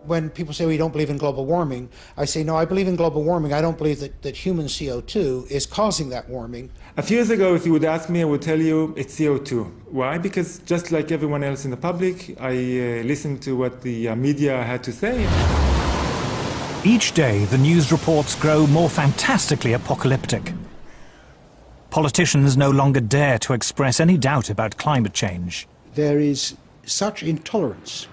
When people say, well, you don't believe in global warming, I say, no, I believe in global warming. I don't believe that human CO2 is causing that warming. A few years ago, if you would ask me, I would tell you it's CO2. Why? Because just like everyone else in the public, I listened to what the media had to say. Each day, the news reports grow more fantastically apocalyptic. Politicians no longer dare to express any doubt about climate change. There is such intolerance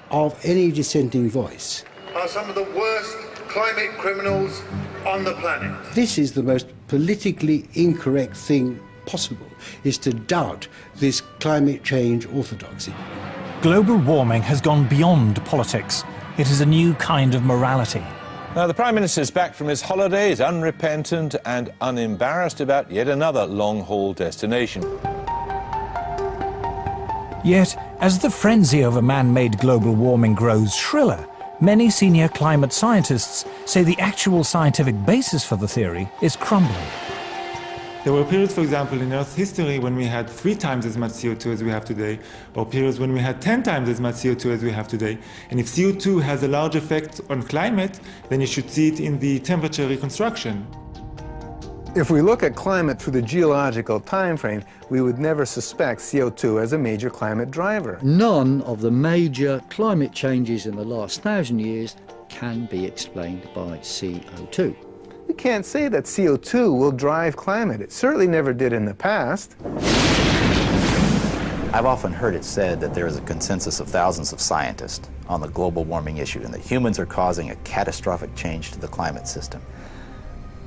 of any dissenting voice. Are some of the worst climate criminals on the planet. This is the most politically incorrect thing possible, is to doubt this climate change orthodoxy. Global warming has gone beyond politics. It is a new kind of morality. Now, the Prime Minister's back from his holidays, unrepentant and unembarrassed about yet another long-haul destination. Yet, as the frenzy over man-made global warming grows shriller, many senior climate scientists say the actual scientific basis for the theory is crumbling. There were periods, for example, in Earth's history when we had 3 times as much CO2 as we have today, or periods when we had 10 times as much CO2 as we have today. And if CO2 has a large effect on climate, then you should see it in the temperature reconstruction. If we look at climate through the geological time frame, we would never suspect CO2 as a major climate driver. None of the major climate changes in the last 1,000 years can be explained by CO2. We can't say that CO2 will drive climate. It certainly never did in the past. I've often heard it said that there is a consensus of thousands of scientists on the global warming issue and that humans are causing a catastrophic change to the climate system.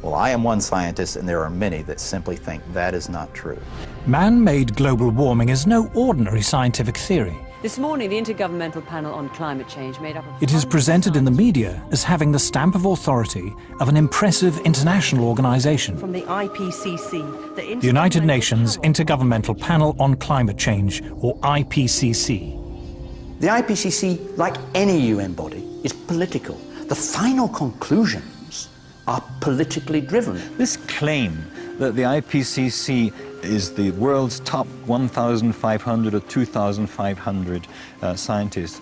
Well, I am one scientist, and there are many that simply think that is not true. Man-made global warming is no ordinary scientific theory. This morning, the Intergovernmental Panel on Climate Change made up of... It is presented in the media as having the stamp of authority of an impressive international organization. From the IPCC, the United Nations Intergovernmental Panel on Climate Change, or IPCC. The IPCC, like any UN body, is political. The final conclusions are politically driven. This claim that the IPCC is the world's top 1,500 or 2,500 scientists.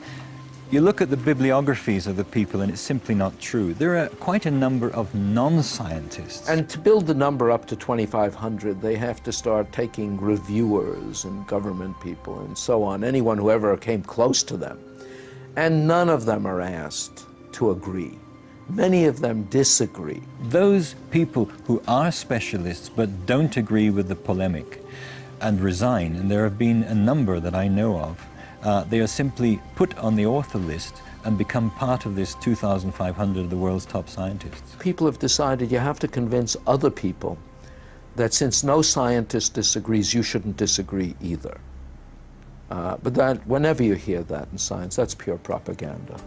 You look at the bibliographies of the people and it's simply not true. There are quite a number of non-scientists. And to build the number up to 2,500, they have to start taking reviewers and government people and so on, anyone who ever came close to them. And none of them are asked to agree. Many of them disagree. Those people who are specialists but don't agree with the polemic and resign, and there have been a number that I know of, they are simply put on the author list and become part of this 2,500 of the world's top scientists. People have decided you have to convince other people that since no scientist disagrees, you shouldn't disagree either. But that, whenever you hear that in science, that's pure propaganda.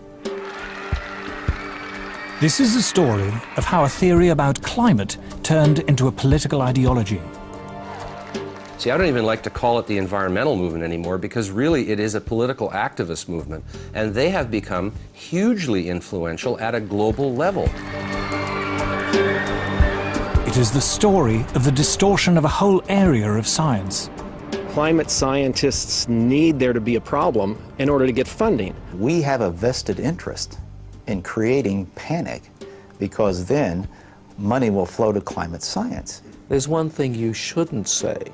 This is the story of how a theory about climate turned into a political ideology. See, I don't even like to call it the environmental movement anymore because really it is a political activist movement, and they have become hugely influential at a global level. It is the story of the distortion of a whole area of science. Climate scientists need there to be a problem in order to get funding. We have a vested interest in creating panic, because then money will flow to climate science. There's one thing you shouldn't say,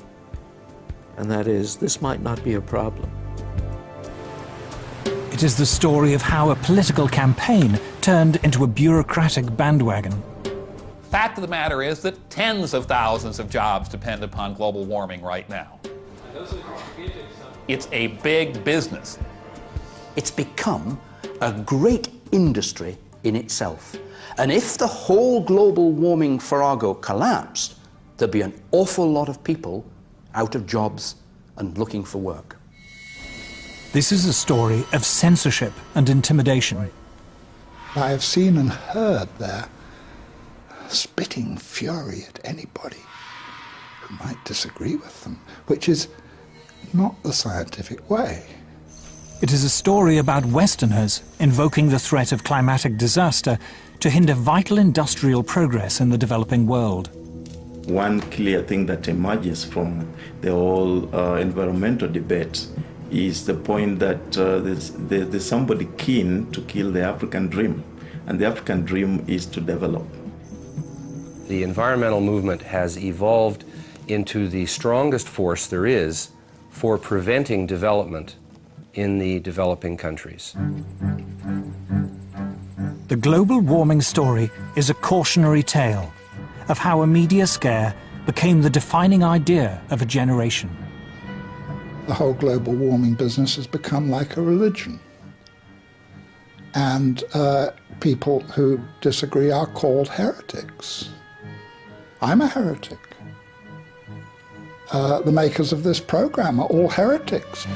and that is, this might not be a problem. It is the story of how a political campaign turned into a bureaucratic bandwagon. Fact of the matter is that tens of thousands of jobs depend upon global warming right now. It's a big business. It's become a great industry in itself. And if the whole global warming farrago collapsed, there'd be an awful lot of people out of jobs and looking for work. This is a story of censorship and intimidation. I have seen and heard their spitting fury at anybody who might disagree with them, which is not the scientific way. It is a story about Westerners invoking the threat of climatic disaster to hinder vital industrial progress in the developing world. One clear thing that emerges from the whole environmental debate is the point that there's somebody keen to kill the African dream, and the African dream is to develop. The environmental movement has evolved into the strongest force there is for preventing development in the developing countries. The global warming story is a cautionary tale of how a media scare became the defining idea of a generation. The whole global warming business has become like a religion. And people who disagree are called heretics. I'm a heretic. The makers of this program are all heretics.